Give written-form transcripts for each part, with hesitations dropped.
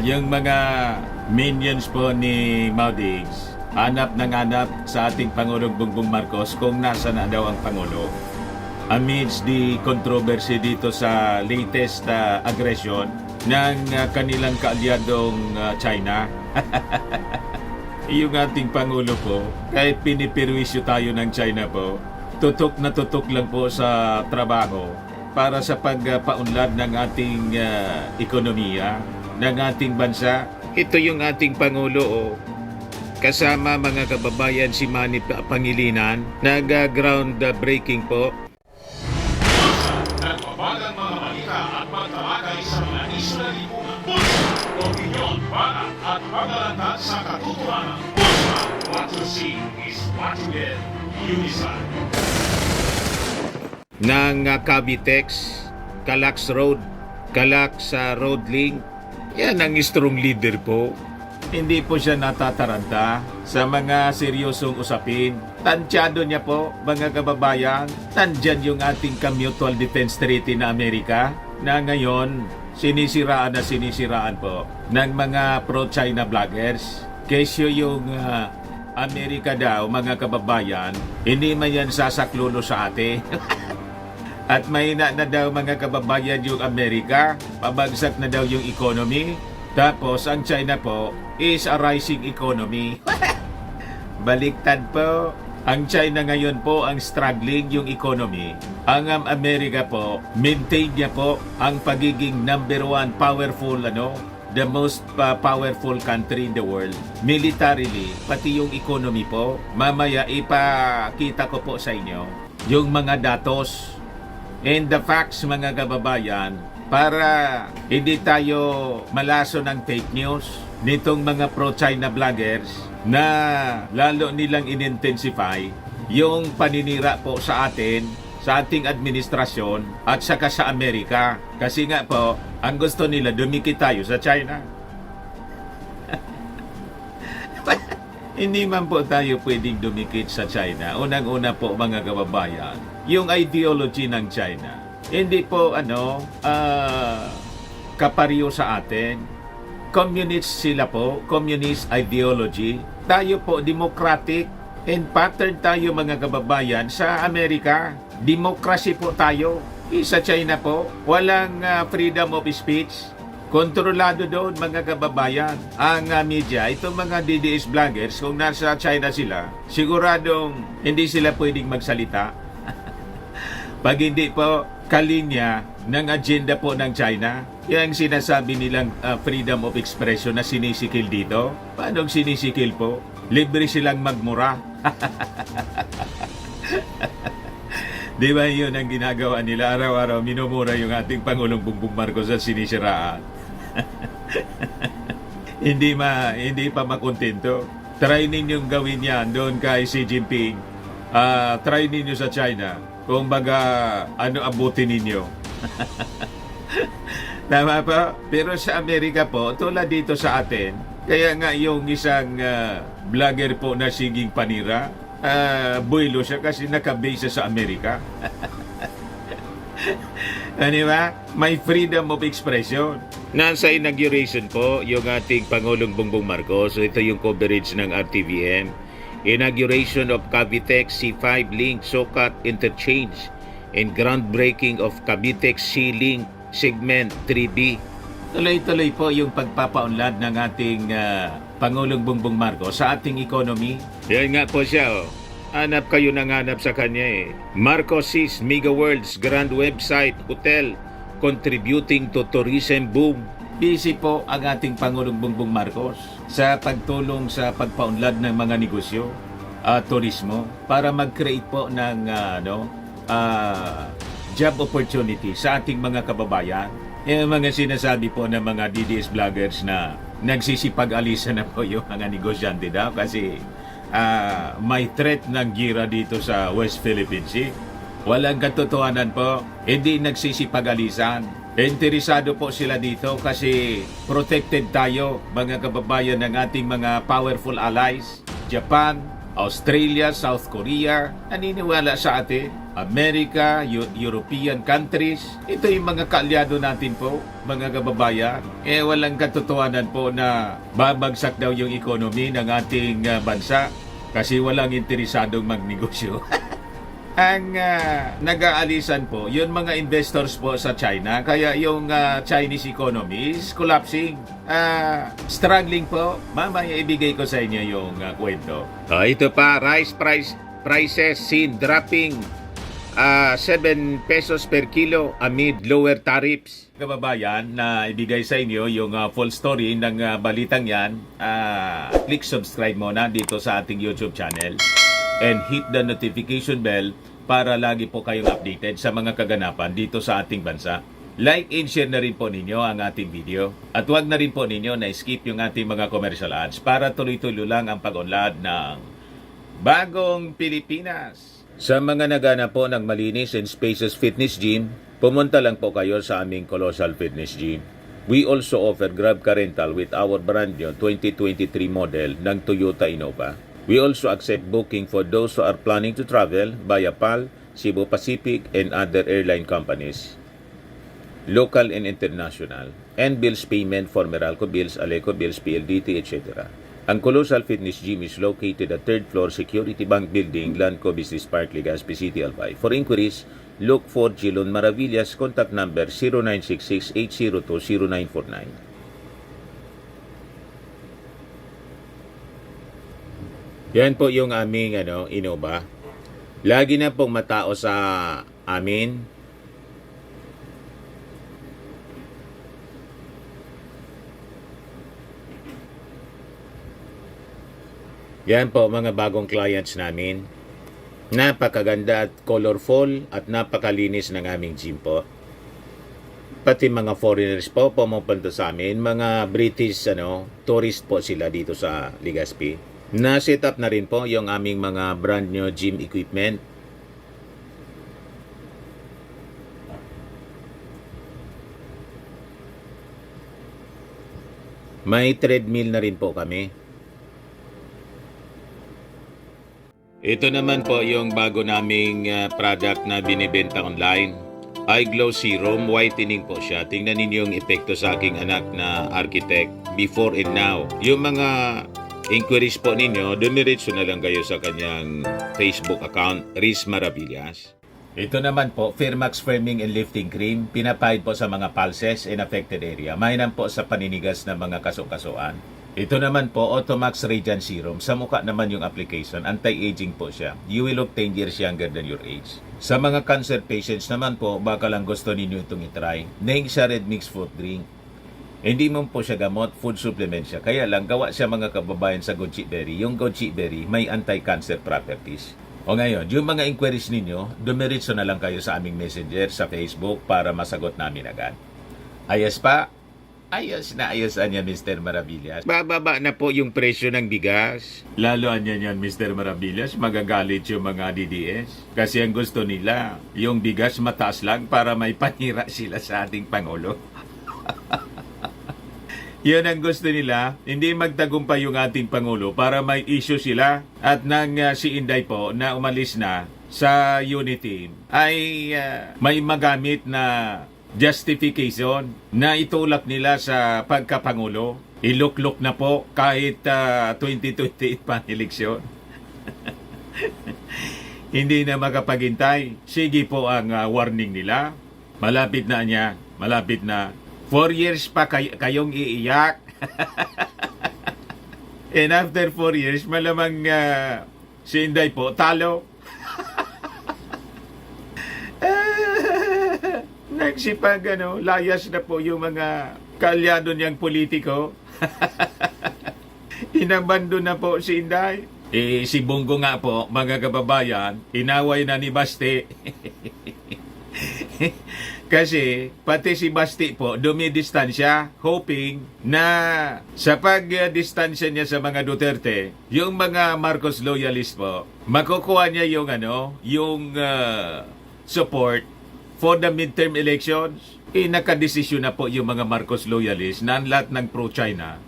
Yung mga minions po ni Maudix, hanap ng hanap sa ating Pangulong Bongbong Marcos kung nasa na daw ang Pangulo. Amidst the controversy dito sa latest aggression ng kanilang kaalyadong China. Yung ating Pangulo po, kahit pinipirwisyo tayo ng China po, tutok na tutok lang po sa trabaho para sa pagpaunlad ng ating ekonomiya, ng ating bansa. Ito yung ating Pangulo, kasama mga kababayan si Manny Pangilinan, nag-ground breaking po. Nagbabagang mga balita at pagtalakay sa mga isyu na lipunan. Pulsa, opinyon, para at pag-alantad sa katotohanan. Pulsa, what you see is what you get. Unisan. Ng Cavitex, Calax Road, Calax Road Link. Yan ang strong leader po. Hindi po siya natataranta sa mga seryosong usapin. Tansyado niya po, mga kababayan, nandyan yung ating Mutual Defense Treaty na Amerika na ngayon sinisiraan po ng mga pro-China vloggers. Kesyo yung Amerika daw, mga kababayan, hindi man yan sasaklulo sa ate. At mahina na daw, mga kababayan, yung Amerika, pabagsak na daw yung economy. Tapos ang China po is a rising economy. Baliktad po. Ang China ngayon po ang struggling yung economy. Ang Amerika po, maintain niya po ang pagiging number one powerful, the most powerful country in the world. Militarily, pati yung economy po. Mamaya ipakita ko po sa inyo yung mga datos and the facts, mga kababayan, para hindi tayo malaso ng fake news nitong mga pro-China vloggers na lalo nilang in-intensify yung paninira po sa atin, sa ating administrasyon at saka sa Amerika. Kasi nga po, ang gusto nila dumikit tayo sa China. Hindi man po tayo pwedeng dumikit sa China. Unang-una po, mga kababayan, yung ideology ng China, hindi po kapariyo sa atin. Communist sila po, communist ideology. Tayo po democratic and pattern tayo, mga kababayan, sa Amerika. Democracy po tayo. Sa China po, walang freedom of speech. Kontrolado doon, mga kababayan, ang media. Itong mga DDS vloggers, kung nasa China sila, siguradong hindi sila pwedeng magsalita. Pag hindi po kalinya ng agenda po ng China, yung sinasabi nilang freedom of expression na sinisikil dito. Paano sinisikil po? Libre silang magmura. Di ba yun ang ginagawa nila? Araw-araw minumura yung ating Pangulong Bongbong Marcos at sinisiraan. Hindi pa makontento. Try ninyong gawin yan doon kay Xi Jinping. Try ninyo sa China. Kung baga, abutin ninyo. Tama po? Pero sa Amerika po, tulad dito sa atin, kaya nga yung isang vlogger po na Siging Panira, buwilo siya kasi nakabase sa Amerika. Ano ba? May freedom of expression. Nasa inauguration po yung ating Pangulong Bongbong Marcos. So ito yung coverage ng RTVM. Inauguration of Cavitex C5 Link Sucat Interchange and groundbreaking of Cavitex C-Link Segment 3B. Tuloy-tuloy po yung pagpapaunlad ng ating Pangulong Bongbong Marcos sa ating economy. Yan nga po siya, Hanap kayo ng hanap sa kanya Marcos' Mega World's Grand Website Hotel contributing to tourism boom. Busy po ang ating Pangulong Bongbong Marcos sa pagtulong sa pagpaunlad ng mga negosyo, turismo, para mag-create po ng job opportunity sa ating mga kababayan. Yung mga sinasabi po ng mga DDS vloggers na nagsisipag-alisan na po yung mga negosyante daw kasi may threat ng gira dito sa West Philippine Sea. Walang katotohanan po, hindi nagsisipag-alisan. Interesado po sila dito kasi protected tayo, mga kababayan, ng ating mga powerful allies. Japan, Australia, South Korea, naniniwala sa atin. Amerika, European countries. Ito yung mga kaalyado natin po, mga kababayan. Walang katotohanan po na babagsak daw yung economy ng ating bansa kasi walang interesadong magnegosyo. Ang nag-aalisan po, yun mga investors po sa China. Kaya yung Chinese economy is collapsing. Struggling po. Mamaya ibigay ko sa inyo yung kwento. Ito pa, prices seen dropping 7 pesos per kilo amid lower tariffs. Kababayan, na ibigay sa inyo yung full story ng balitang yan. Click subscribe muna dito sa ating YouTube channel and hit the notification bell para lagi po kayong updated sa mga kaganapan dito sa ating bansa. Like and share na rin po ninyo ang ating video. At huwag na rin po ninyo na skip yung ating mga commercial ads para tuloy-tuloy lang ang pag-unlad ng Bagong Pilipinas. Sa mga nagana po ng malinis and spacious fitness gym, pumunta lang po kayo sa aming Colossal Fitness Gym. We also offer Grab Car Rental with our brand new 2023 model ng Toyota Innova. We also accept booking for those who are planning to travel via PAL, Cebu Pacific, and other airline companies, local and international, and bills payment for Meralco Bills, Aleco Bills, PLDT, etc. Ang Colossal Fitness Gym is located at 3rd floor Security Bank Building, Lanco Business Park, Legazpi City, Albay. For inquiries, look for Gilon Maravillas, contact number 0966-802-0949. Yan po yung aming Innova. Lagi na pong matao sa amin. Yan po mga bagong clients namin. Napakaganda at colorful at napakalinis ng aming gym po. Pati mga foreigners po pumupunta sa amin, mga British tourist po sila dito sa Legazpi. Na-set up na rin po yung aming mga brand new gym equipment. May treadmill na rin po kami. Ito naman po yung bago naming product na binibenta online. Eye Glow Serum, whitening po siya. Tingnan ninyo yung epekto sa aking anak na architect before and now. Yung mga inquiries po ninyo, dumiretso na lang kayo sa kanyang Facebook account, Riz Maravillas. Ito naman po, Firmax Firming and Lifting Cream, pinapahid po sa mga pulses in affected area. Mainam po sa paninigas ng mga kaso-kasuan. Ito naman po, Automax Radiant Serum. Sa mukha naman yung application, anti-aging po siya. You will look 10 years younger than your age. Sa mga cancer patients naman po, baka lang gusto ninyo itong itry. Neng siya red mix fruit drink. Hindi mo po siya gamot, food supplement siya. Kaya lang, gawa siya mga kababayan sa goji berry. Yung goji berry may anti-cancer properties. O ngayon, yung mga inquiries ninyo, dumiretso na lang kayo sa aming messenger sa Facebook para masagot namin agad. Ayos pa? Ayos na ayos anya, Mr. Maravillas. Bababa na po yung presyo ng bigas. Lalo anya yan, Mr. Maravillas, magagalit yung mga DDS. Kasi ang gusto nila, yung bigas mataas lang para may panira sila sa ating Pangulo. Yun ang gusto nila, hindi magtagumpay yung ating Pangulo para may issue sila. At nang si Inday po na umalis na sa unity ay may magamit na justification na itulak nila sa pagkapangulo. Iluklok na po kahit 2028 pang eleksyon. Hindi na makapaghintay. Sige po ang warning nila. Malapit na niya, malapit na. 4 years pa kayong iiyak. And after 4 years, malamang si Inday po, talo. Nagsipag, layas na po yung mga kaalyado niyang politiko. Inabando na po si Inday. Si Bongo nga po, mga kababayan, inaway na ni Basti. Kasi pati si Basti po dumidistansya, hoping na sa pagdistansya niya sa mga Duterte, yung mga Marcos loyalist po, makukuha niya yung support for the midterm elections. Nakadesisyon na po yung mga Marcos loyalist na lahat ng pro-China,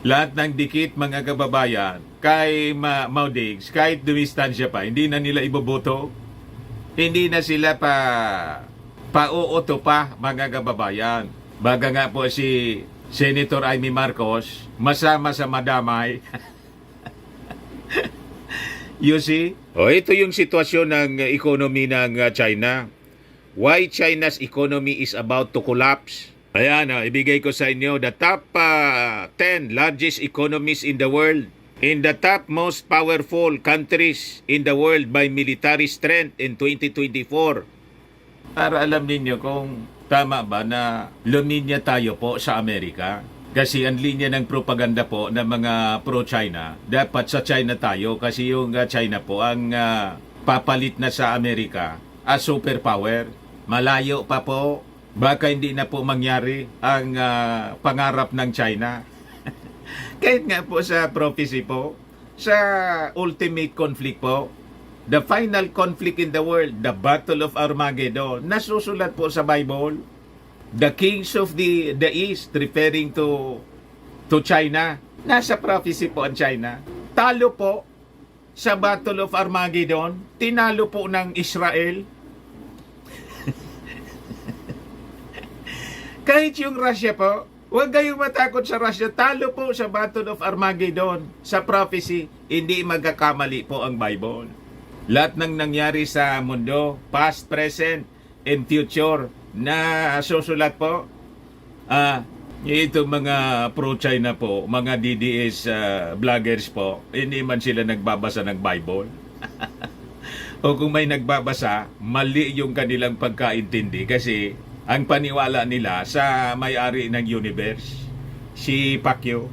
lahat ng dikit mga kababayan, kay Maudigs, kahit dumistansya pa, hindi na nila iboboto. Hindi na sila pauuto pa, mga kababayan. Baga nga po si Senator Amy Marcos, masama sa madamay. You see? Ito yung sitwasyon ng economy ng China. Why China's economy is about to collapse. Ayan, ibigay ko sa inyo the top 10 largest economies in the world. In the top most powerful countries in the world by military strength in 2024. Para alam ninyo kung tama ba na luminya tayo po sa Amerika. Kasi ang linya ng propaganda po ng mga pro-China, dapat sa China tayo kasi yung China po ang papalit na sa Amerika as superpower. Malayo pa po, baka hindi na po mangyari ang pangarap ng China. Kahit nga po sa prophecy po, sa ultimate conflict po, the final conflict in the world, the Battle of Armageddon, nasusulat po sa Bible. The kings of the East, referring to China, nasa prophecy po ang China. Talo po sa Battle of Armageddon, tinalo po ng Israel. Kahit yung Russia po, huwag kayong matakot sa Russia. Talo po sa Battle of Armageddon. Sa prophecy, hindi magkakamali po ang Bible. Lahat ng nangyari sa mundo, past, present, and future, na susulat po, itong mga pro-China po, mga DDS vloggers po, hindi man sila nagbabasa ng Bible. O kung may nagbabasa, mali yung kanilang pagkaintindi kasi ang paniwala nila sa may-ari ng universe, si Pacquiao.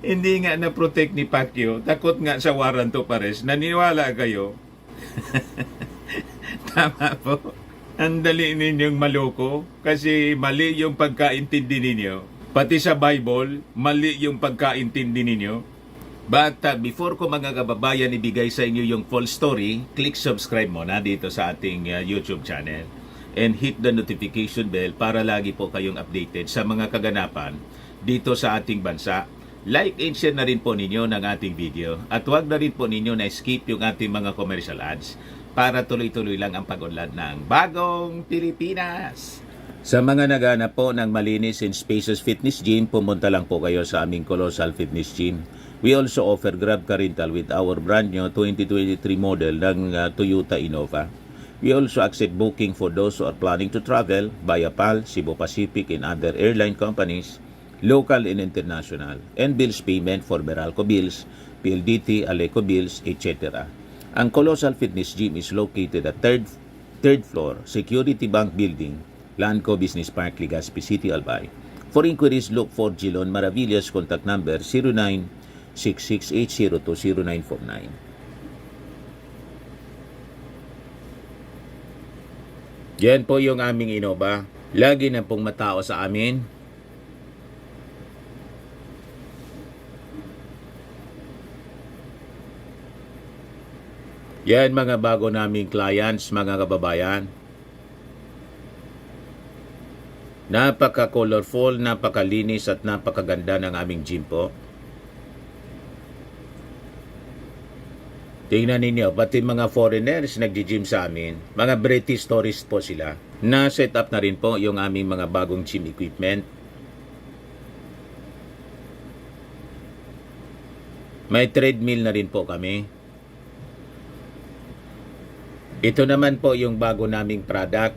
Hindi nga na-protect ni Pacquiao, takot nga sa warrant of arrest. Naniwala kayo? Tama po. Ang dali ninyong maloko kasi mali yung pagkaintindi ninyo. Pati sa Bible, mali yung pagkaintindi ninyo. But before ko mga kababayan ibigay sa inyo yung full story, click subscribe muna dito sa ating YouTube channel and hit the notification bell para lagi po kayong updated sa mga kaganapan dito sa ating bansa. Like and share na rin po ninyo ng ating video at huwag na rin po ninyo na skip yung ating mga commercial ads para tuloy-tuloy lang ang pag-unlad ng bagong Pilipinas. Sa mga naghanap po ng malinis and spacious fitness gym, pumunta lang po kayo sa aming Colossal Fitness Gym. We also offer Grab Car Rental with our brand new 2023 model ng Toyota Innova. We also accept booking for those who are planning to travel via PAL, Cebu Pacific, and other airline companies, local and international, and bills payment for Meralco bills, PLDT, Aleco bills, etc. Ang Colossal Fitness Gym is located at third floor, Security Bank Building, Lanco Business Park, Legazpi City, Albay. For inquiries, look for Gilon Maravillas. Contact number 0966802949. Yan po yung aming Innova. Lagi na pong matao sa amin. Yan mga bago naming clients, mga kababayan. Napaka-colorful, napakalinis at napakaganda ng aming gym po. Tingnan ninyo, pati mga foreigners nagji-gym sa amin. Mga British tourists po sila. Na-set up na rin po yung aming mga bagong gym equipment. May treadmill na rin po kami. Ito naman po yung bago naming product,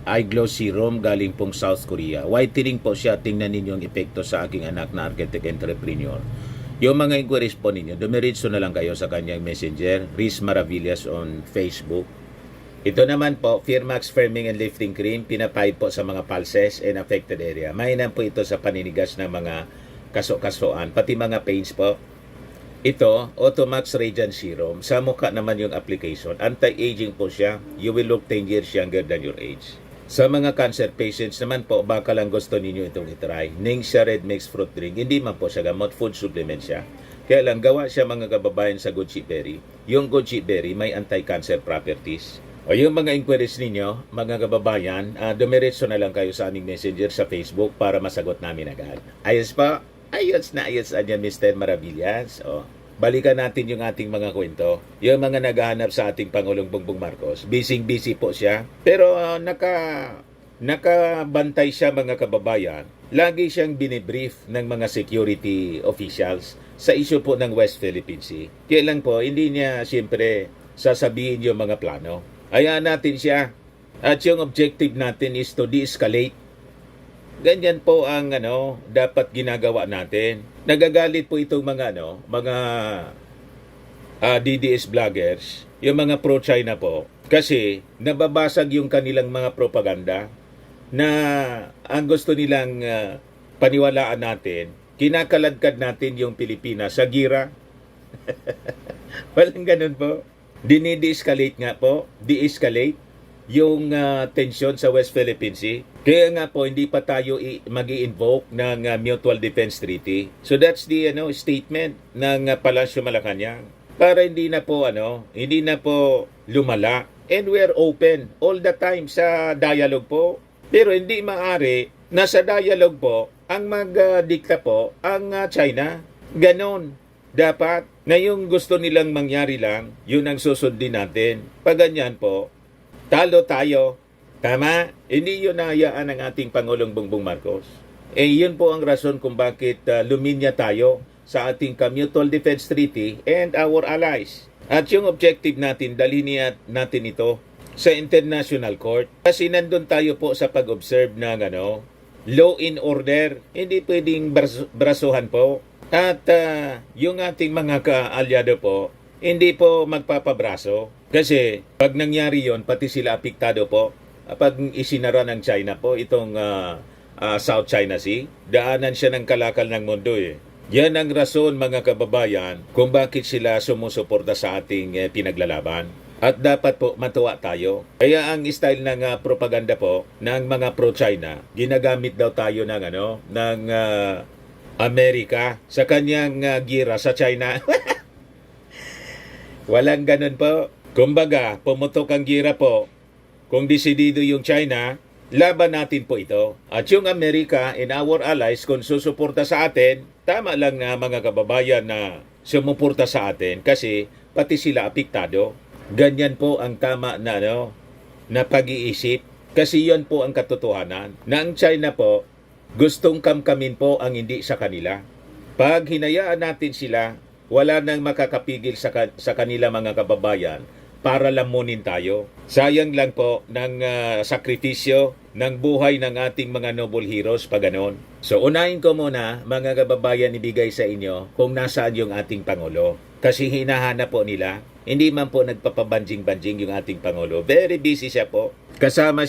Eye Glow Serum galing pong South Korea. Whitening po siya. Tingnan ninyo ang epekto sa aking anak na architect entrepreneur. Yung mga inquiries po ninyo, dumiritso na lang kayo sa kanyang messenger, Riz Maravillas on Facebook. Ito naman po, Firmax Firming and Lifting Cream, pinapahid po sa mga pulses and affected area. Mainam po ito sa paninigas ng mga kaso-kasuan, pati mga pains po. Ito, Automax Radiant Serum. Sa mukha naman yung application. Anti-aging po siya. You will look 10 years younger than your age. Sa mga cancer patients naman po, baka lang gusto ninyo itong itry. Ningxia Red Mix Fruit Drink. Hindi man po siya gamot, food supplement siya. Kaya lang, gawa siya mga kababayan sa goji berry. Yung goji berry may anti-cancer properties. O yung mga inquiries ninyo, mga kababayan, dumiretso na lang kayo sa aming messenger sa Facebook para masagot namin agad. Ayos pa? Ayos na ayos yan, Mr. Maravillas. O, balikan natin yung ating mga kwento. Yung mga naghahanap sa ating Pangulong Bongbong Marcos, busy po siya. Pero nakabantay siya mga kababayan. Lagi siyang binibrief ng mga security officials sa issue po ng West Philippine Sea. Kaya lang po, hindi niya siyempre sasabihin yung mga plano. Hayaan natin siya. At yung objective natin is to de-escalate. Ganyan po ang dapat ginagawa natin. Nagagalit po itong mga DDS vloggers, yung mga pro-China po, kasi nababasag yung kanilang mga propaganda na ang gusto nilang paniwalaan natin, kinakaladkad natin yung Pilipinas sa gira. Walang ganun po. Dinide-escalate nga po, de-escalate yung tensyon sa West Philippine Sea. Kaya nga po, hindi pa tayo mag-i-invoke ng Mutual Defense Treaty. So that's the statement ng Palasyo Malacanang. Para hindi na po lumala. And we're open all the time sa dialogue po. Pero hindi maaari na sa dialogue po ang magdikta po ang China. Ganon. Dapat ngayong gusto nilang mangyari lang, yun ang susundin natin. Pag ganyan po, talo tayo. Tama? Hindi yun nahayaan ng ating Pangulong Bongbong Marcos. Yun po ang rason kung bakit luminya tayo sa ating Mutual Defense Treaty and our allies. At yung objective natin, dalhin natin ito sa International Court. Kasi nandun tayo po sa pag-observe ng law and order. Hindi pwedeng brasuhan po. At yung ating mga kaalyado po, hindi po magpapabraso. Kasi pag nangyari yon, pati sila apektado po. Pag isinara ng China po itong South China Sea, daanan siya ng kalakal ng mundo eh. Yan ang rason mga kababayan kung bakit sila sumusuporta sa ating pinaglalaban. At dapat po matuwa tayo. Kaya ang style ng propaganda po ng mga pro-China, ginagamit daw tayo ng Amerika sa kanyang gira sa China. Walang ganun po. Kumbaga, pumutok ang gira po. Kung desidido yung China, laban natin po ito. At yung Amerika and our allies, kung susuporta sa atin, tama lang na mga kababayan na sumuporta sa atin kasi pati sila apektado. Ganyan po ang tama na pag-iisip. Kasi yon po ang katotohanan. Na ang China po, gustong kamkamin po ang hindi sa kanila. Pag hinayaan natin sila, wala nang makakapigil sa kanila mga kababayan para lamunin tayo. Sayang lang po ng sakripisyo ng buhay ng ating mga noble heroes pag ganon. So unahin ko muna mga kababayan ibigay sa inyo kung nasaan yung ating Pangulo. Kasi hinahanap po nila. Hindi man po nagpapabanjing-banjing yung ating Pangulo. Very busy siya po. Kasama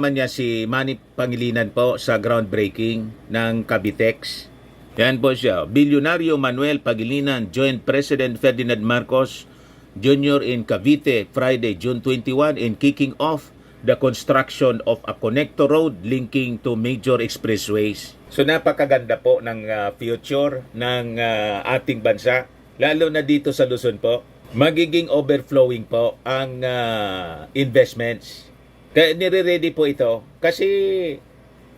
niya si Manny Pangilinan po sa groundbreaking ng Cavitex. Yan po siya. Bilyonaryo Manuel Pangilinan joined President Ferdinand Marcos Jr. in Cavite Friday, June 21 in kicking off the construction of a connector road linking to major expressways. So napakaganda po ng future ng ating bansa, lalo na dito sa Luzon po. Magiging overflowing po ang investments. Kaya nire-ready po ito kasi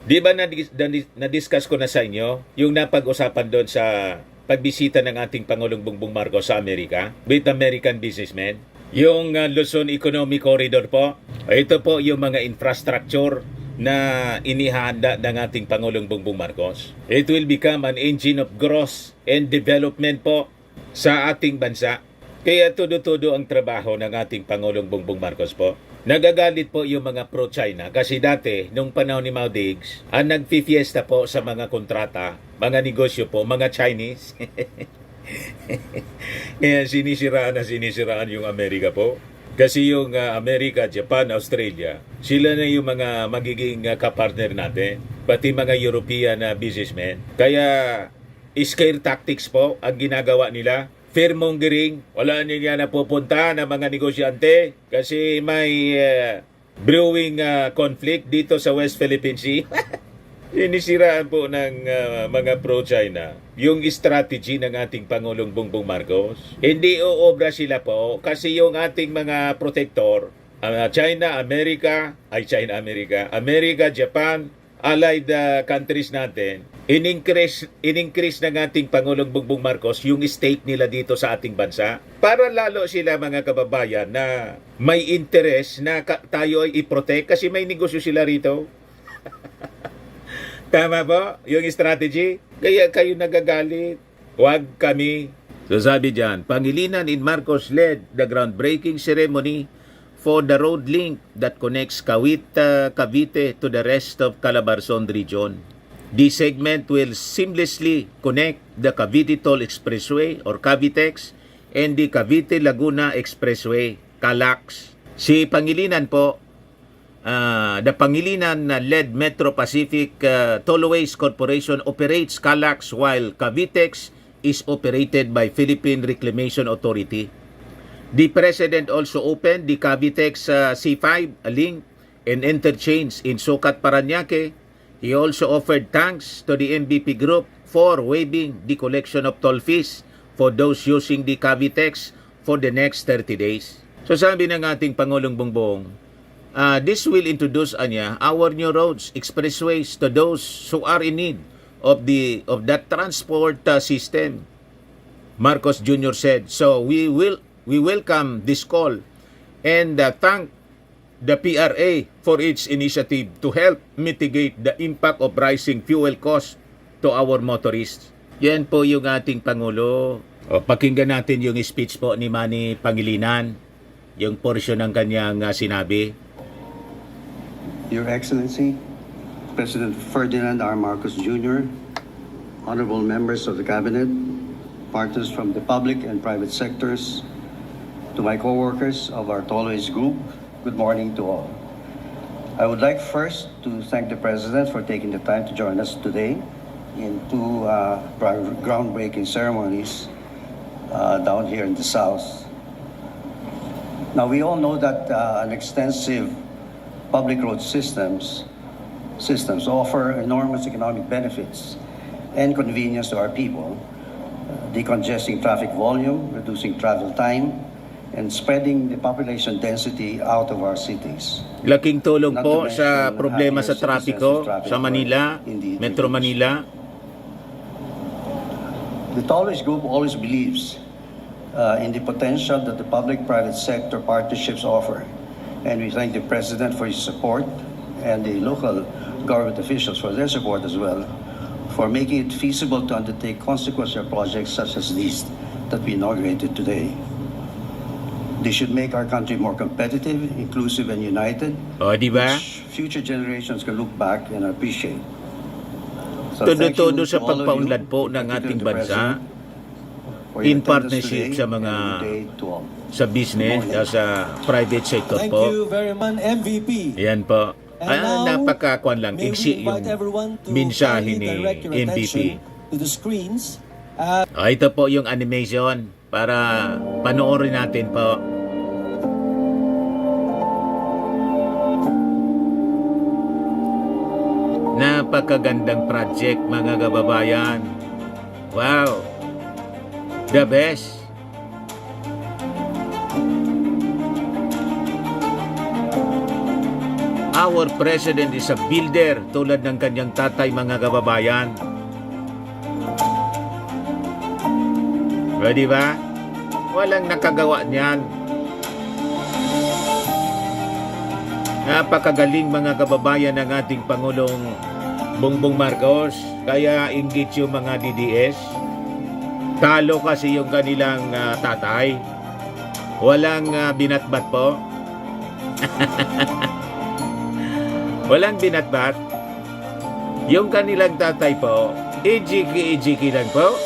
di ba na-discuss ko na sa inyo yung napag-usapan doon sa pagbisita ng ating Pangulong Bongbong Marcos sa Amerika with American businessmen? Yung Luzon Economic Corridor po. Ito po yung mga infrastructure na inihanda ng ating Pangulong Bongbong Marcos. It will become an engine of growth and development po sa ating bansa. Kaya todo-todo ang trabaho ng ating Pangulong Bongbong Marcos po. Nagagalit po yung mga pro-China kasi dati, nung panahon ni Mao Diggs, ang nagpifiesta po sa mga kontrata, mga negosyo po, mga Chinese. Kaya sinisiraan yung Amerika po. Kasi yung Amerika, Japan, Australia, sila na yung mga magiging kapartner natin. Pati mga European businessmen. Kaya scare tactics po ang ginagawa nila. Fearmongering, wala niya napupunta ng mga negosyante kasi may brewing conflict dito sa West Philippine Sea. Sinisiraan po ng mga pro-China yung strategy ng ating Pangulong Bongbong Marcos. Hindi uobra sila po kasi yung ating mga protector, America, Japan, allied countries natin, in-increase ng ating Pangulong Bongbong Marcos yung stake nila dito sa ating bansa para lalo sila mga kababayan na may interest na tayo ay i-protect kasi may negosyo sila rito. Tama po? Yung strategy? Kaya kayo nagagalit. Huwag kami. So sabi dyan, Pangilinan in Marcos led the groundbreaking ceremony for the road link that connects Cavite to the rest of Calabarzon region. This segment will seamlessly connect the Cavite-Tol Expressway or Cavitex and the Cavite-Laguna Expressway, CALAX. Si Pangilinan po, the Pangilinan-led Metro Pacific Tollways Corporation operates CALAX while Cavitex is operated by Philippine Reclamation Authority. The President also opened the Cavitex C5 link and interchange in Sucat, Parañaque. He also offered thanks to the MVP Group for waiving the collection of toll fees for those using the Cavitex for the next 30 days. So sabi ng ating Pangulong Bongbong, this will introduce our new roads, expressways to those who are in need of that transport system. Marcos Jr. said, so we welcome this call and thank the PRA for its initiative to help mitigate the impact of rising fuel costs to our motorists. Yan po yung ating Pangulo. Pakinggan natin yung speech po ni Manny Pangilinan, yung portion ng kanyang sinabi. Your Excellency, President Ferdinand R. Marcos Jr., honorable members of the Cabinet, partners from the public and private sectors, to my co-workers of our Tollways Group, good morning to all. I would like first to thank the President for taking the time to join us today in two groundbreaking ceremonies down here in the South. Now, we all know that an extensive public road systems offer enormous economic benefits and convenience to our people, decongesting traffic volume, reducing travel time, and spreading the population density out of our cities. Laking tulong po sa problema sa trapiko sa Manila, Metro Manila. The Tollways Group always believes in the potential that the public-private sector partnerships offer. And we thank the President for his support and the local government officials for their support as well, for making it feasible to undertake consequential projects such as these that we inaugurated today. They should make our country more competitive, inclusive, and united, Di ba? which future generations can look back and appreciate. So thank you Todo-todo sa to all of you, pagpaunlad po ng particularly ating the bansa President, for your in attendance partnership today sa and mga good day to all. sa business, sa private sector Thank po. you very much, MVP. Yan po. And now, Napakakuan lang. May we Iksi yung invite everyone to mensahe kindly ni direct your MVP. attention to the screens. Ito po yung animation para panoorin natin po. Napakagandang project mga kababayan. Wow! The best! Our President is a builder tulad ng kanyang tatay mga kababayan. Di ba? Walang nakagawa niyan. Napakagaling mga kababayan ng ating Pangulong Bongbong Marcos. Kaya inggit yung mga DDS. Talo kasi yung kanilang tatay. Walang binatbat po. Walang binatbat. Yung kanilang tatay po, ijiki-ijiki lang po.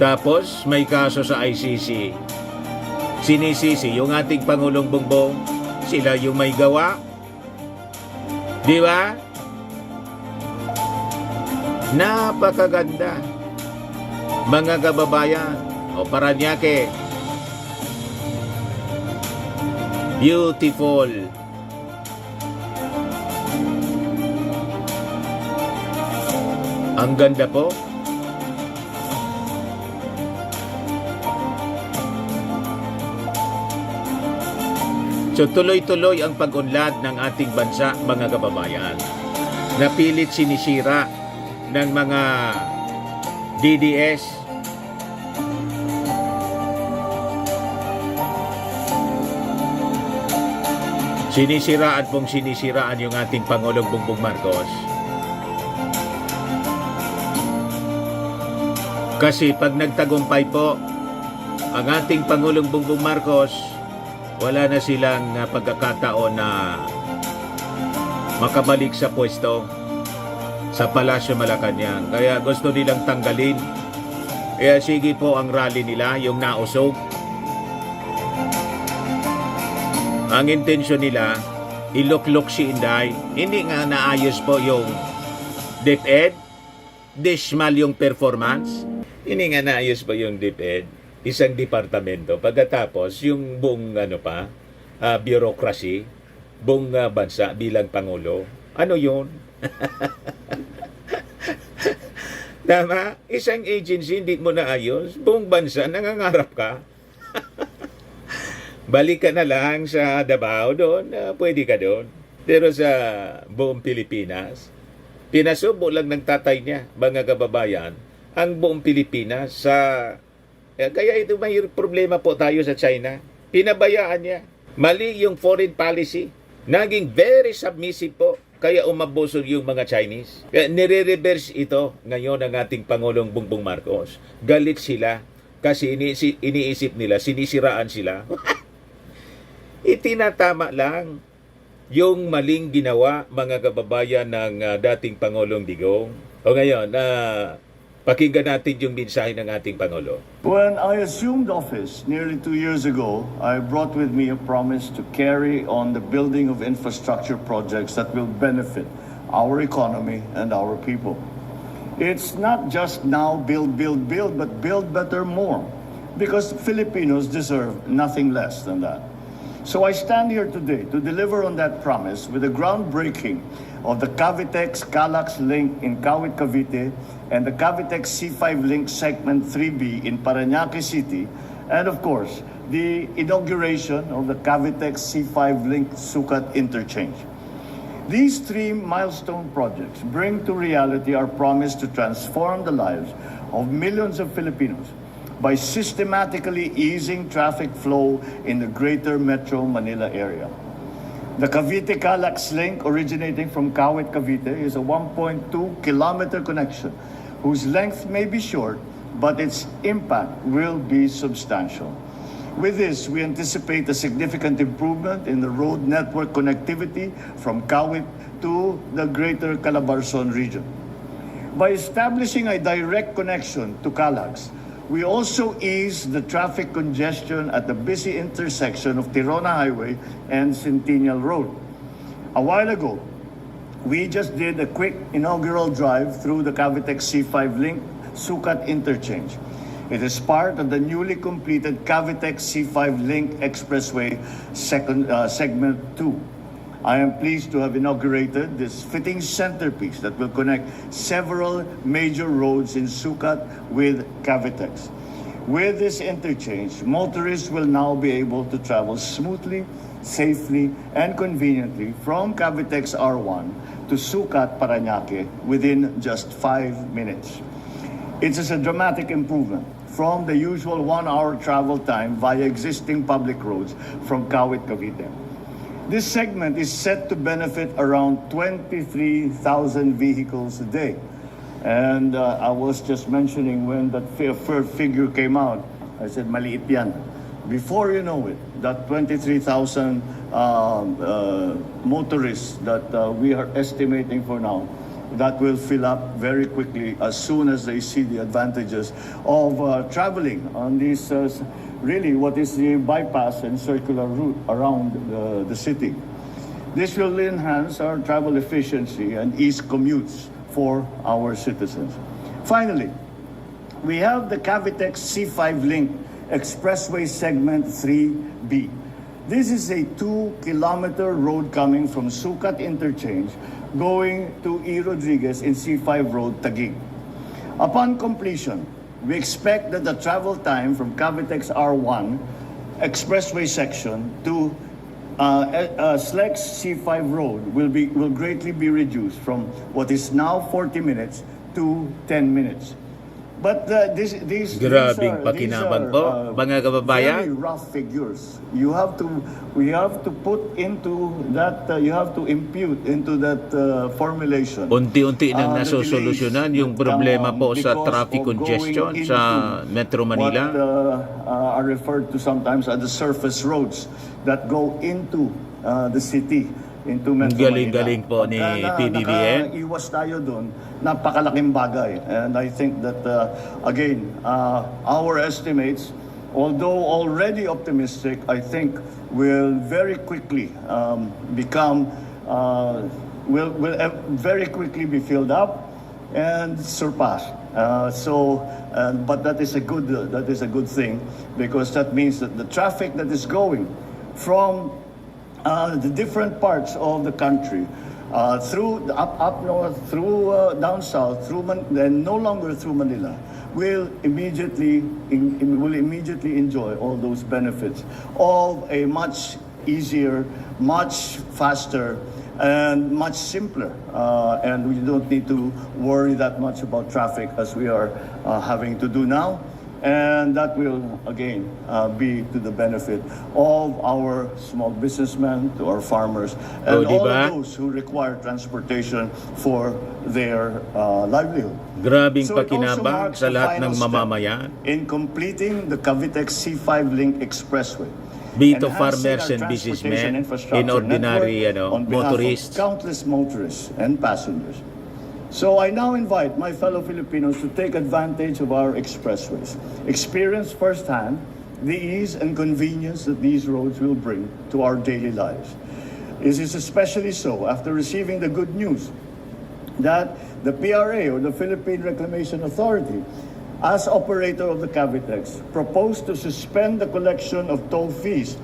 Tapos may kaso sa ICC. Sinisisi yung ating Pangulong Bongbong, sila yung may gawa. Di ba? Napakaganda. Mga kababayan, o Parañaque, beautiful. Ang ganda po. So tuloy-tuloy ang pag-unlad ng ating bansa, mga kababayan. Napilit sinisira ng mga DDS, sinisiraan yung ating Pangulong Bongbong Marcos. Kasi pag nagtagumpay po ang ating Pangulong Bongbong Marcos, wala na silang pagkakataon na makabalik sa pwesto sa Palasyo Malacanang. Kaya gusto nilang tanggalin. Kaya sige po ang rally nila, yung nausog. Ang intensyon nila, iluklok si Inday. Hindi nga naayos po yung DepEd. Dismal yung performance. Hindi nga naayos po yung DepEd. Isang departamento. Pagkatapos, yung buong bureaucracy, buong bansa bilang Pangulo. Ano yun? Tama? Isang agency, hindi mo naayos. Buong bansa, nangangarap ka. Balik ka na lang sa Davao doon, pwede ka doon. Pero sa buong Pilipinas, pinasubo lang ng tatay niya, mga kababayan, ang buong Pilipinas sa... kaya ito may problema po tayo sa China. Pinabayaan niya. Mali yung foreign policy. Naging very submissive po. Kaya umabusog yung mga Chinese. Kaya nire-reverse ito ngayon ng ating Pangulong Bongbong Marcos. Galit sila kasi iniisip nila, sinisiraan sila. Itinatama lang yung maling ginawa, mga kababayan ng dating Pangulong Digong. O ngayon, pakinggan natin yung mensahe ng ating Pangulo. When I assumed office nearly 2 years ago, I brought with me a promise to carry on the building of infrastructure projects that will benefit our economy and our people. It's not just now build, but build better more, because Filipinos deserve nothing less than that. So I stand here today to deliver on that promise with the groundbreaking of the Cavitex-Calax link in Kawit, Cavite, and the Cavitex C5 link segment 3B in Parañaque City, and of course, the inauguration of the Cavitex C5 link Sucat interchange. These three milestone projects bring to reality our promise to transform the lives of millions of Filipinos by systematically easing traffic flow in the greater Metro Manila area. The Cavite-Calax link, originating from Kawit, Cavite, is a 1.2-kilometer connection whose length may be short, but its impact will be substantial. With this, we anticipate a significant improvement in the road network connectivity from Kawit to the greater Calabarzon region. By establishing a direct connection to Calax, we also ease the traffic congestion at the busy intersection of Tirona Highway and Centennial Road. A while ago, we just did a quick inaugural drive through the Cavitex C5 link Sucat interchange. It is part of the newly completed Cavitex C5 link expressway segment 2. I am pleased to have inaugurated this fitting centerpiece that will connect several major roads in Sucat with Cavitex. With this interchange, motorists will now be able to travel smoothly, safely, and conveniently from Cavitex R1 to Sucat, Parañaque within just 5 minutes. It is a dramatic improvement from the usual 1-hour travel time via existing public roads from Kawit, Cavite. This segment is set to benefit around 23,000 vehicles a day. And I was just mentioning when that figure came out, I said, maliit yan. Before you know it, that 23,000 motorists that we are estimating for now, that will fill up very quickly as soon as they see the advantages of traveling on these really what is the bypass and circular route around the city. This will enhance our travel efficiency and ease commutes for our citizens. Finally, we have the Cavitex C5 link expressway segment 3B. This is a 2-kilometer road coming from Sucat interchange going to E. Rodriguez in C5 Road, Taguig. Upon completion, we expect that the travel time from Cavitex R1 expressway section to SLEX C5 road will greatly be reduced from what is now 40 minutes to 10 minutes. But Grabing pakinabang po, mga kababayan. Very rough figures. We have to put into that. You have to impute into that formulation. Unti-unti nang the nasosolusyonan delays yung problema that po sa because traffic of congestion going sa into Metro Manila. What are referred to sometimes as the surface roads that go into the city, into Metro Galing-galing po ni PBBM. Iwas tayo doon, napakalaking bagay. And I think that, again, our estimates, although already optimistic, I think will very quickly very quickly be filled up and surpassed. But that is a good thing, because that means that the traffic that is going from the different parts of the country, through up north, through down south, and no longer through Manila, will immediately enjoy all those benefits of a much easier, much faster, and much simpler. And we don't need to worry that much about traffic as we are having to do now. And that will, again, be to the benefit of our small businessmen, to our farmers, and all of those who require transportation for their livelihood. Grabing So it also pakinabang marks sa the lahat final ng step mamamayan. in completing the Cavitex C5 Link Expressway. Be to Enhancing farmers our and transportation businessmen, infrastructure in ordinary network on behalf of motorists. countless motorists and passengers. So I now invite my fellow Filipinos to take advantage of our expressways, experience firsthand the ease and convenience that these roads will bring to our daily lives. This is especially so after receiving the good news that the PRA, or the Philippine Reclamation Authority, as operator of the Cavitex, proposed to suspend the collection of toll fees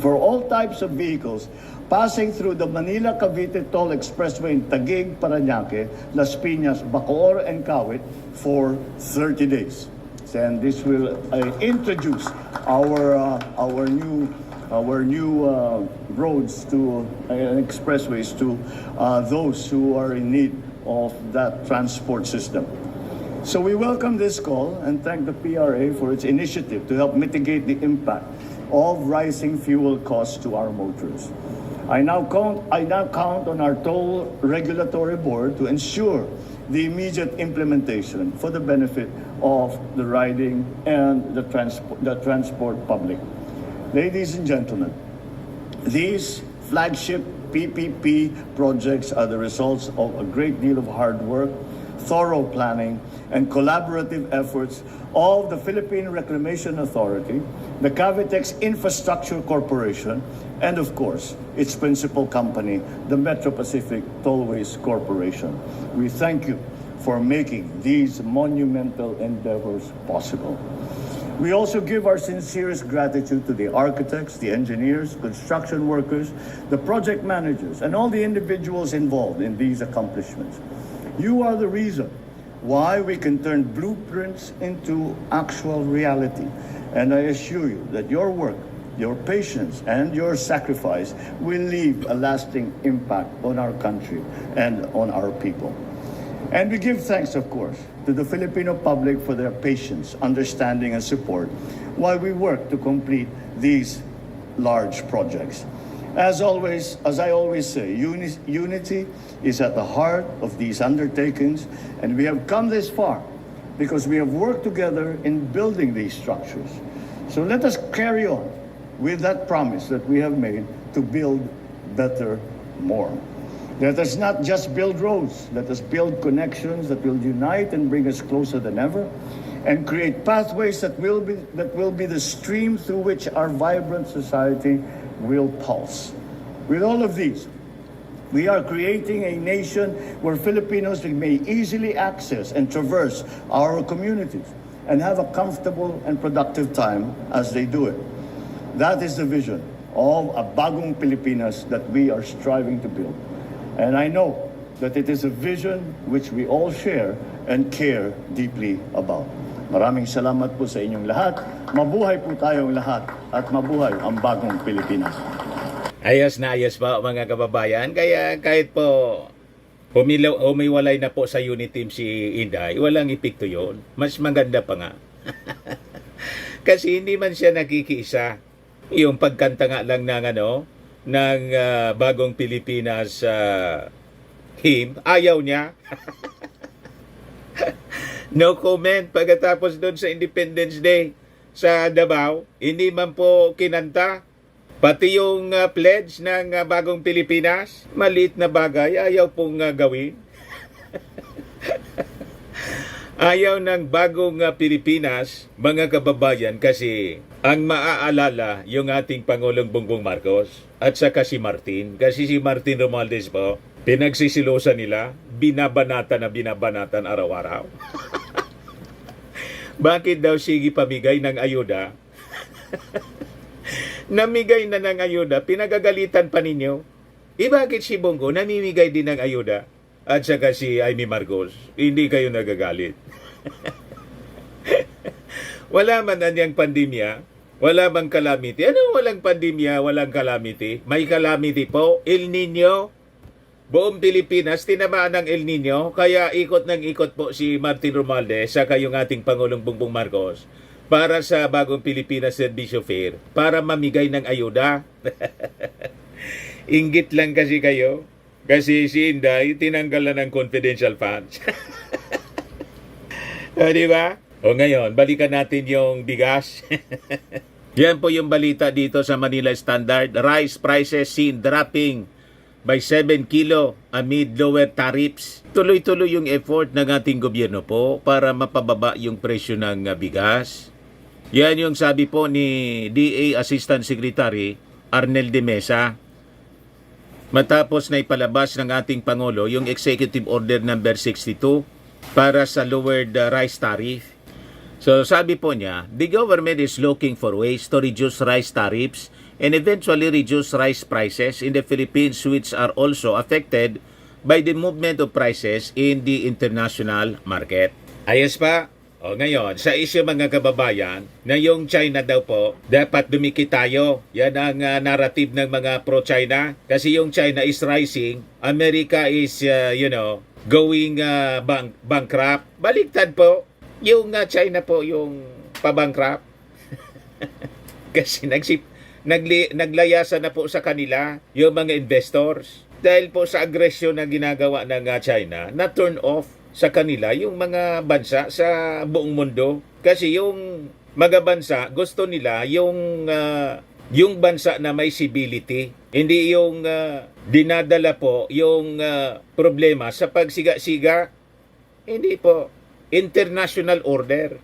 for all types of vehicles passing through the Manila-Cavite Toll Expressway in Taguig, Parañaque, Las Piñas, Bacoor, and Kawit for 30 days. And this will introduce our new roads to expressways to those who are in need of that transport system. So we welcome this call and thank the PRA for its initiative to help mitigate the impact of rising fuel costs to our motorists. I now count on our toll regulatory board to ensure the immediate implementation for the benefit of the riding and the transport public. Ladies and gentlemen, these flagship PPP projects are the results of a great deal of hard work, thorough planning, and collaborative efforts of the Philippine Reclamation Authority, the Cavitex Infrastructure Corporation, and of course, its principal company, the Metro Pacific Tollways Corporation. We thank you for making these monumental endeavors possible. We also give our sincerest gratitude to the architects, the engineers, construction workers, the project managers, and all the individuals involved in these accomplishments. You are the reason why we can turn blueprints into actual reality. And I assure you that your work, your patience, and your sacrifice will leave a lasting impact on our country and on our people. And we give thanks, of course, to the Filipino public for their patience, understanding, and support while we work to complete these large projects. As always, as I always say, unity is at the heart of these undertakings, and we have come this far because we have worked together in building these structures. So let us carry on with that promise that we have made to build better more. Let us not just build roads, let us build connections that will unite and bring us closer than ever, and create pathways that will be the stream through which our vibrant society will pulse. With all of these, we are creating a nation where Filipinos may easily access and traverse our communities and have a comfortable and productive time as they do it. That is the vision of a bagong Pilipinas that we are striving to build. And I know that it is a vision which we all share and care deeply about. Maraming salamat po sa inyong lahat. Mabuhay po tayong lahat at mabuhay ang bagong Pilipinas. Ayos na ayos pa mga kababayan. Kaya kahit po humiwalay na po sa unit team si Inday, walang epekto yun. Mas maganda pa nga. Kasi hindi man siya nakikiisa. Yung pagkanta nga lang ng bagong Pilipinas hymn, ayaw niya. No comment. Pagkatapos doon sa Independence Day sa Davao, hindi man po kinanta. Pati yung pledge ng bagong Pilipinas, maliit na bagay, ayaw pong gawin. Ayaw ng bagong Pilipinas, mga kababayan, kasi ang maaalala yung ating Pangulong Bongbong Marcos at saka si Martin. Kasi si Martin Romualdez po, pinagsisilosan nila, binabanatan araw-araw. Bakit daw sige pamigay ng ayuda? Namigay na ng ayuda, pinagagalitan pa ninyo. Bakit si Bongo namimigay din ng ayuda? At saka si Amy Marcos, hindi kayo nagagalit. Wala man anyang pandemya, wala bang calamity? Ano walang pandemya, walang calamity? May calamity po, El Nino. Buong Pilipinas, tinamaan ng El Nino, kaya ikot ng ikot po si Martin Romualdez, saka yung ating Pangulong Bongbong Marcos, para sa bagong Pilipinas Servicio Fair, para mamigay ng ayuda. Inggit lang kasi kayo. Kasi si Inday, tinanggalan ng confidential funds. Di ba? O ngayon, balikan natin yung bigas. Yan po yung balita dito sa Manila Standard. Rice prices seen dropping by 7 kilo amid lower tariffs. Tuloy-tuloy yung effort ng ating gobyerno po para mapababa yung presyo ng bigas. Yan yung sabi po ni DA Assistant Secretary Arnel de Mesa. Matapos na ipalabas ng ating Pangulo yung Executive Order number 62 para sa lowered rice tariff. So sabi po niya, the government is looking for ways to reduce rice tariffs and eventually reduce rice prices in the Philippines, which are also affected by the movement of prices in the international market. Ayos pa? O ngayon, sa isyu mga kababayan, na yung China daw po, dapat dumikit tayo. Yan ang narrative ng mga pro-China. Kasi yung China is rising, America is, going bankrupt. Baliktad po, yung China po yung pabankrupt. Kasi naglayasan na po sa kanila yung mga investors. Dahil po sa agresyon na ginagawa ng China, na-turn off sa kanila yung mga bansa sa buong mundo. Kasi yung mga bansa, gusto nila yung bansa na may civility. Hindi yung dinadala po yung problema sa pagsiga-siga. Hindi po. International order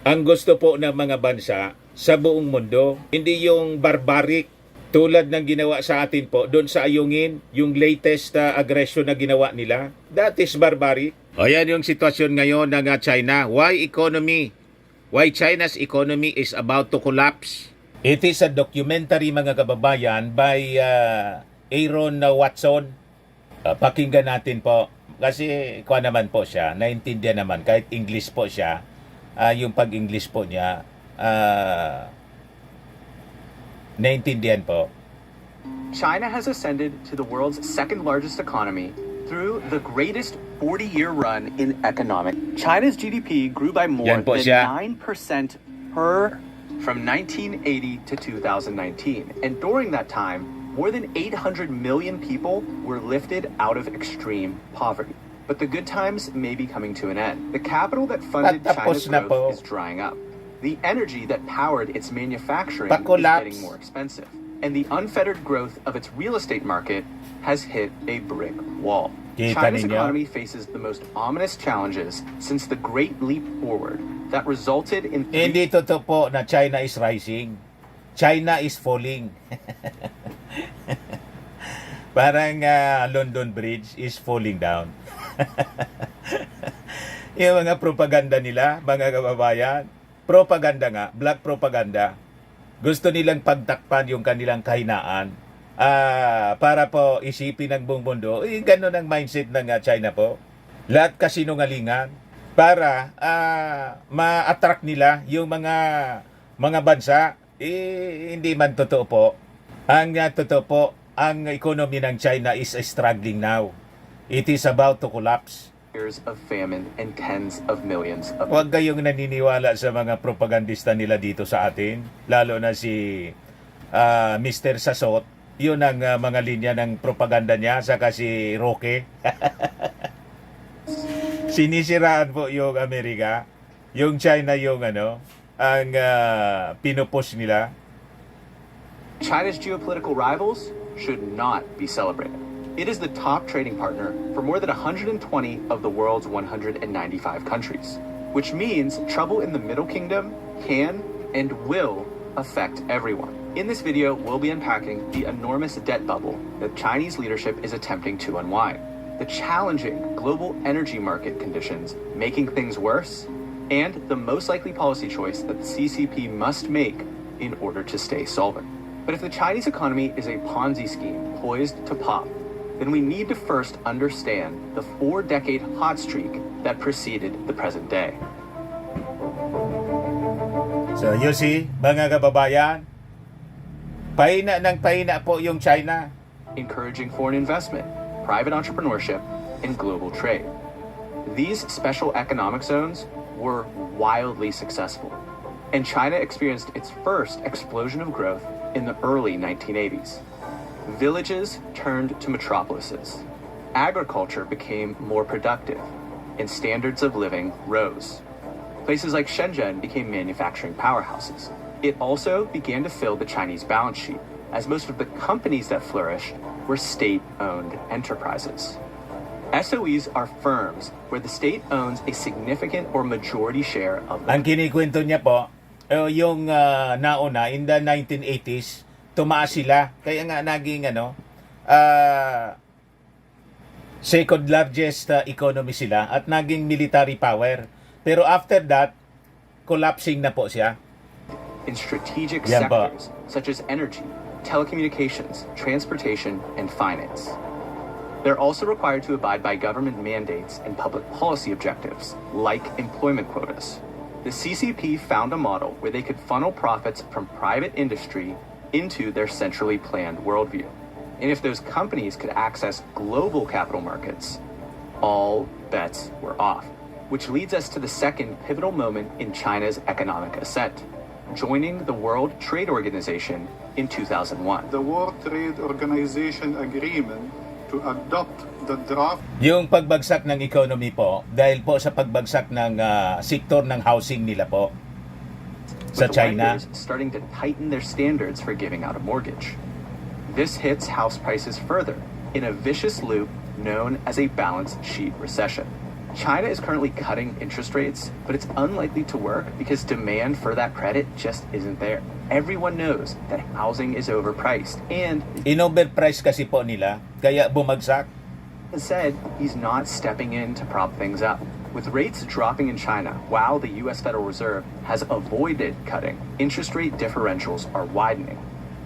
ang gusto po ng mga bansa sa buong mundo. Hindi yung barbaric tulad ng ginawa sa atin po, doon sa Ayungin, yung latest aggression na ginawa nila, that is barbaric. O yan yung sitwasyon ngayon ng China. Why China's economy is about to collapse. It is a documentary mga kababayan by Aaron Watson. Pakinggan natin po. Kasi kuha naman po siya, naintindihan naman, kahit English po siya, yung pag-English po niya, naintindihan po. China has ascended to the world's second largest economy through the greatest 40-year run in economic. China's GDP grew by more Yan po than siya. 9% per from 1980 to 2019. And during that time, more than 800 million people were lifted out of extreme poverty. But the good times may be coming to an end. The capital that funded Patapos China's na po. growth is drying up. The energy that powered its manufacturing is Pa-collapse. getting more expensive. And the unfettered growth of its real estate market has hit a brick wall. Kita China's ninyo? economy faces the most ominous challenges since the Great Leap Forward that resulted in Hindi totoo po na China is rising. China is falling. Parang London Bridge is falling down. Yung mga propaganda nila, mga kababayan, propaganda nga, black propaganda. Gusto nilang pagtakpan yung kanilang kahinaan para po isipin ng buong mundo. Ganun ang mindset ng China po. Lahat kasinungalingan para ma-attract nila yung mga bansa. Hindi man totoo po. Ang totoo po, ang economy ng China is struggling now. It is about to collapse. Years of famine and tens of millions of Huwag kayong naniniwala sa mga propagandista nila dito sa atin, lalo na si Mr. Sasot. Yun ang mga linya ng propaganda niya, saka si Roque. Sinisiraan po yung Amerika, yung China yung ang pinupush nila. China's geopolitical rivals should not be celebrated. It is the top trading partner for more than 120 of the world's 195 countries, which means trouble in the Middle Kingdom can and will affect everyone. In this video, we'll be unpacking the enormous debt bubble that Chinese leadership is attempting to unwind, the challenging global energy market conditions making things worse, and the most likely policy choice that the CCP must make in order to stay solvent. But if the Chinese economy is a Ponzi scheme poised to pop, then we need to first understand the 4-decade hot streak that preceded the present day. So you see, mga kababayan, pahina ng pahina po yung China. Encouraging foreign investment, private entrepreneurship, and global trade. These special economic zones were wildly successful, and China experienced its first explosion of growth in the early 1980s. Villages turned to metropolises. Agriculture became more productive, and standards of living rose. Places like Shenzhen became manufacturing powerhouses. It also began to fill the Chinese balance sheet, as most of the companies that flourished were state-owned enterprises. SOEs are firms where the state owns a significant or majority share of the Ang kinikwento niya po, yung nauna, in the 1980s, tumaas sila. Kaya nga naging second largest economy sila at naging military power. Pero after that, collapsing na po siya. in strategic Yan po. sectors such as energy, telecommunications, transportation, and finance. They're also required to abide by government mandates and public policy objectives, like employment quotas. The CCP found a model where they could funnel profits from private industry into their centrally planned worldview. And if those companies could access global capital markets, all bets were off. Which leads us to the second pivotal moment in China's economic ascent, joining the World Trade Organization in 2001. The World Trade Organization agreement to adopt the draft Yung pagbagsak ng economy po, dahil po sa pagbagsak ng sektor ng housing nila po sa with the China. lenders starting to tighten their standards for giving out a mortgage. This hits house prices further in a vicious loop known as a balance sheet recession. China is currently cutting interest rates, but it's unlikely to work because demand for that credit just isn't there. Everyone knows that housing is overpriced, and Inoverprice kasi po nila, kaya bumagsak. has said he's not stepping in to prop things up. With rates dropping in China, while the US Federal Reserve has avoided cutting, interest rate differentials are widening.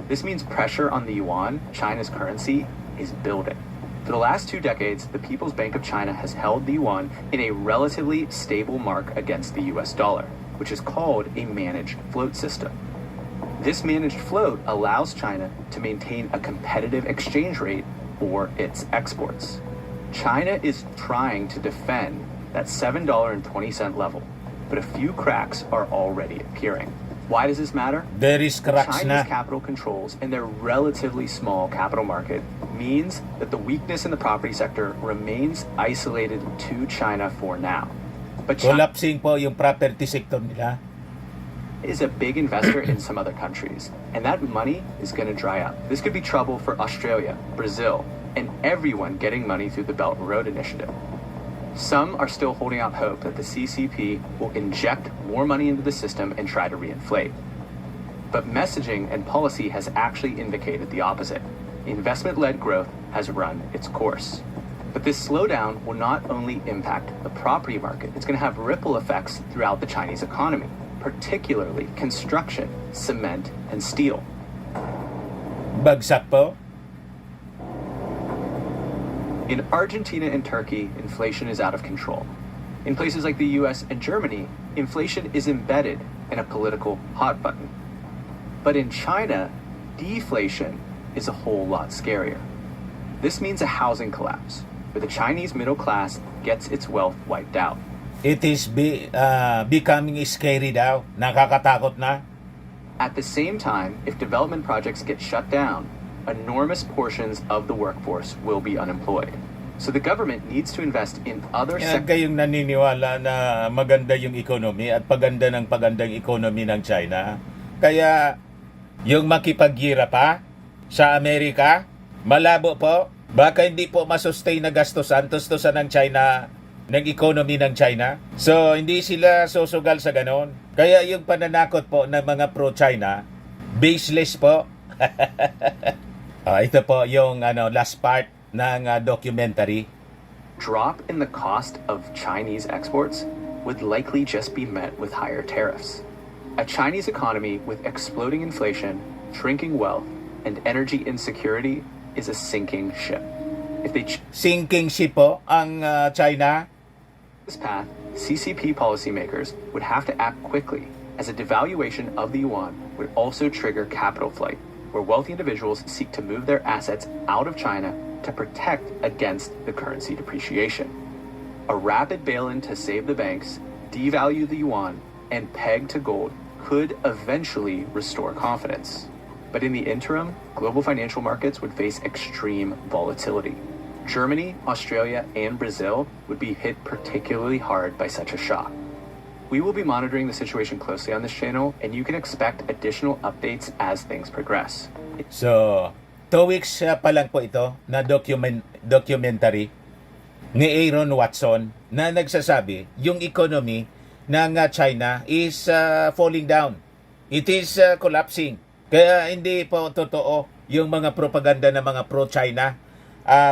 This means pressure on the yuan, China's currency, is building. For the last 2 decades, the People's Bank of China has held the yuan in a relatively stable mark against the US dollar, which is called a managed float system. This managed float allows China to maintain a competitive exchange rate for its exports. China is trying to defend that $7.20 level, but a few cracks are already appearing. Why does this matter? There is cracks China's na. capital controls and their relatively small capital market means that the weakness in the property sector remains isolated to China for now. But China Collapsing po yung property sector nila. is a big investor in some other countries, and that money is going to dry up. This could be trouble for Australia, Brazil, and everyone getting money through the Belt and Road Initiative. Some are still holding out hope that the CCP will inject more money into the system and try to reinflate. But messaging and policy has actually indicated the opposite. Investment-led growth has run its course. But this slowdown will not only impact the property market, it's going to have ripple effects throughout the Chinese economy, particularly construction, cement, and steel. Bagsak po. In Argentina and Turkey, inflation is out of control. In places like the US and Germany, inflation is embedded in a political hot button. But in China, deflation is a whole lot scarier. This means a housing collapse, where the Chinese middle class gets its wealth wiped out. It is becoming scary daw. Nakakatakot na. At the same time, if development projects get shut down, enormous portions of the workforce will be unemployed. So the government needs to invest in other Yan sectors. kayong naniniwala na maganda yung economy at pagandang economy ng China. Kaya yung makipaghira pa sa Amerika, malabo po. Baka hindi po masustain na gastusan ng China, ng economy ng China. So hindi sila susugal sa ganon. Kaya yung pananakot po ng mga pro-China, baseless po. Ito po yung last part ng documentary. Drop in the cost of Chinese exports would likely just be met with higher tariffs. A Chinese economy with exploding inflation, shrinking wealth, and energy insecurity is a sinking ship. If they choose Sinking ship po ang China. this path, CCP policymakers would have to act quickly, as a devaluation of the yuan would also trigger capital flight, where wealthy individuals seek to move their assets out of China to protect against the currency depreciation. A rapid bail-in to save the banks, devalue the yuan, and peg to gold could eventually restore confidence. But in the interim, global financial markets would face extreme volatility. Germany, Australia, and Brazil would be hit particularly hard by such a shock. We will be monitoring the situation closely on this channel, and you can expect additional updates as things progress. So, 2 weeks pa lang po ito na documentary ni Aaron Watson na nagsasabi yung economy ng China is falling down. It is collapsing. Kaya hindi po totoo yung mga propaganda ng mga pro-China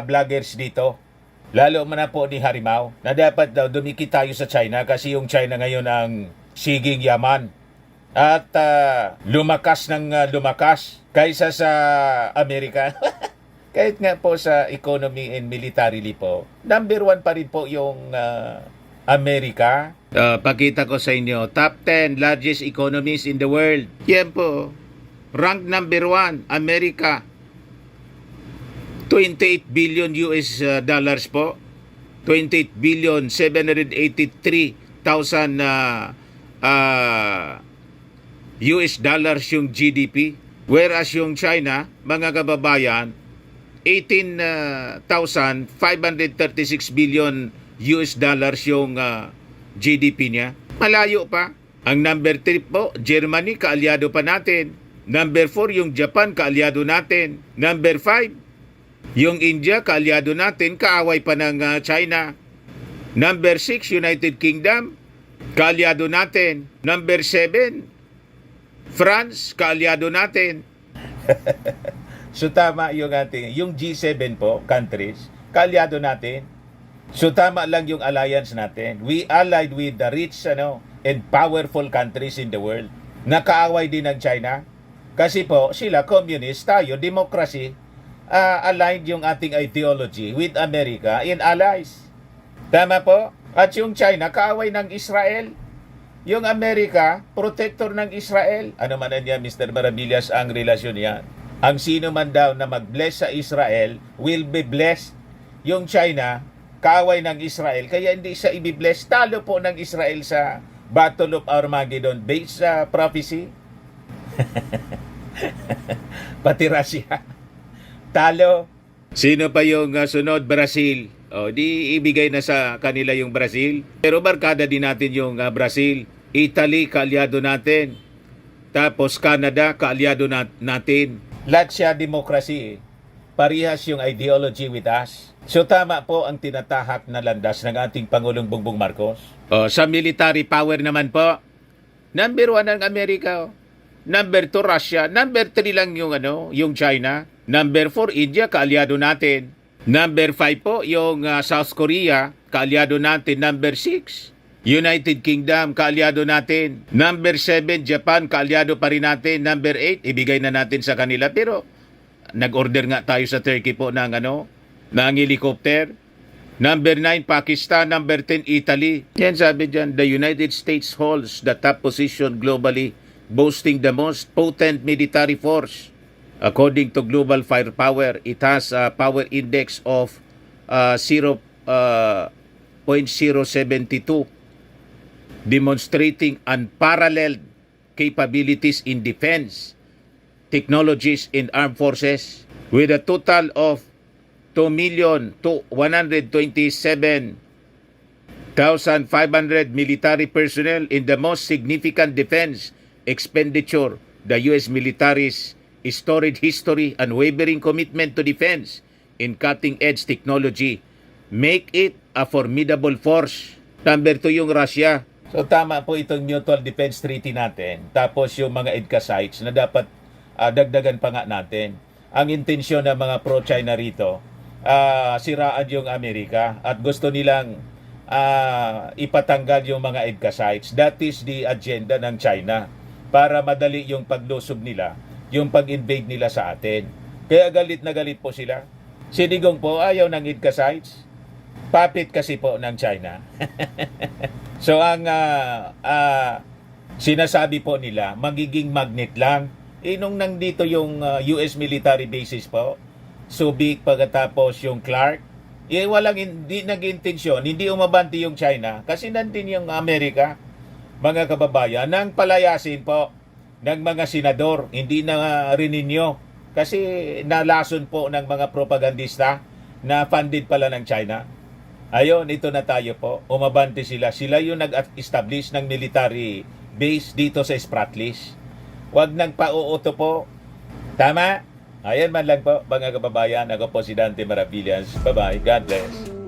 vloggers dito. Lalo man na po ni Harimau na dapat daw dumikit tayo sa China kasi yung China ngayon ang siging yaman. At lumakas ng lumakas kaysa sa Amerika. Kahit nga po sa economy and militarily po, number 1 pa rin po yung Amerika. Pakita ko sa inyo, top 10 largest economies in the world. Yan po, rank number 1, Amerika. 28 billion US dollars po. 28 billion 783,000 US dollars yung GDP. Whereas yung China, mga kababayan, 18,536 billion US dollars yung GDP niya. Malayo pa. Ang number 3 po, Germany, kaalyado pa natin. Number 4, yung Japan, kaalyado natin. Number 5, yung India, kaalyado natin, kaaway pa ng China. Number 6, United Kingdom, kaalyado natin. Number 7, France, kaalyado natin. So tama yung ating, yung G7 po, countries, kaalyado natin. So tama lang yung alliance natin. We allied with the rich and powerful countries in the world. Nakaaway din ng China. Kasi po, sila communist, tayo, democracy. Aligned yung ating ideology with America and allies. Tama po? At yung China, kaaway ng Israel. Yung Amerika, protector ng Israel. Ano man niya, Mr. Maravillas, ang relasyon yan. Ang sino man daw na mag-bless sa Israel will be blessed. Yung China, kaaway ng Israel. Kaya hindi siya i-bless. Talo po ng Israel sa Battle of Armageddon based sa prophecy. Pati Russia. Talo. Sino pa yung sunod? Brazil. Di ibigay na sa kanila yung Brazil. Pero barkada din natin yung Brazil. Italy, kaalyado natin. Tapos Canada, kaalyado natin. Lahat siya demokrasi. Parehas yung ideology with us. So tama po ang tinatahak na landas ng ating Pangulong Bongbong Marcos. Sa military power naman po, number 1 ang Amerika. Number 2, Russia. Number 3 lang yung China. Number 4, India, kaalyado natin. Number 5 po, yung South Korea, kaalyado natin. Number 6, United Kingdom, kaalyado natin. Number 7, Japan, kaalyado pa rin natin. Number 8, ibigay na natin sa kanila. Pero, nag-order nga tayo sa Turkey po ng helicopter. Number 9, Pakistan. Number 10, Italy. Yan sabi dyan, the United States holds the top position globally, boasting the most potent military force. According to Global Firepower, it has a power index of 0.072, demonstrating unparalleled capabilities in defense, technologies in armed forces, with a total of 2,127,500 military personnel in the most significant defense expenditure, the U.S. military's storied history and unwavering commitment to defense in cutting-edge technology make it a formidable force. Number 2 yung Russia. So tama po itong Mutual Defense Treaty natin. Tapos yung mga EDCA sites na dapat dagdagan pa nga natin. Ang intensyon ng mga pro-China rito, siraan yung Amerika at gusto nilang ipatanggal yung mga EDCA sites. That is the agenda ng China para madali yung paglusob nila, yung pag-invade nila sa atin. Kaya galit na galit po sila. Sinigong po ayaw ng EDCA sites. Puppet kasi po ng China. So ang sinasabi po nila, magiging magnet lang. Nung nandito yung US military bases po, Subic pagkatapos yung Clark, walang hindi nag-intensyon, hindi umabanti yung China kasi nandun yung Amerika, mga kababayan, nang palayasin po ng mga senador, hindi na rininyo kasi nalason po ng mga propagandista na funded pala ng China. Ayun, ito na tayo po. Umabante sila. Sila yung nag-establish ng military base dito sa Spratlys. Huwag nang pauuto po. Tama? Ayan man lang po, mga kababayan. Ako po si Dante Maravillas. Bye-bye. God bless.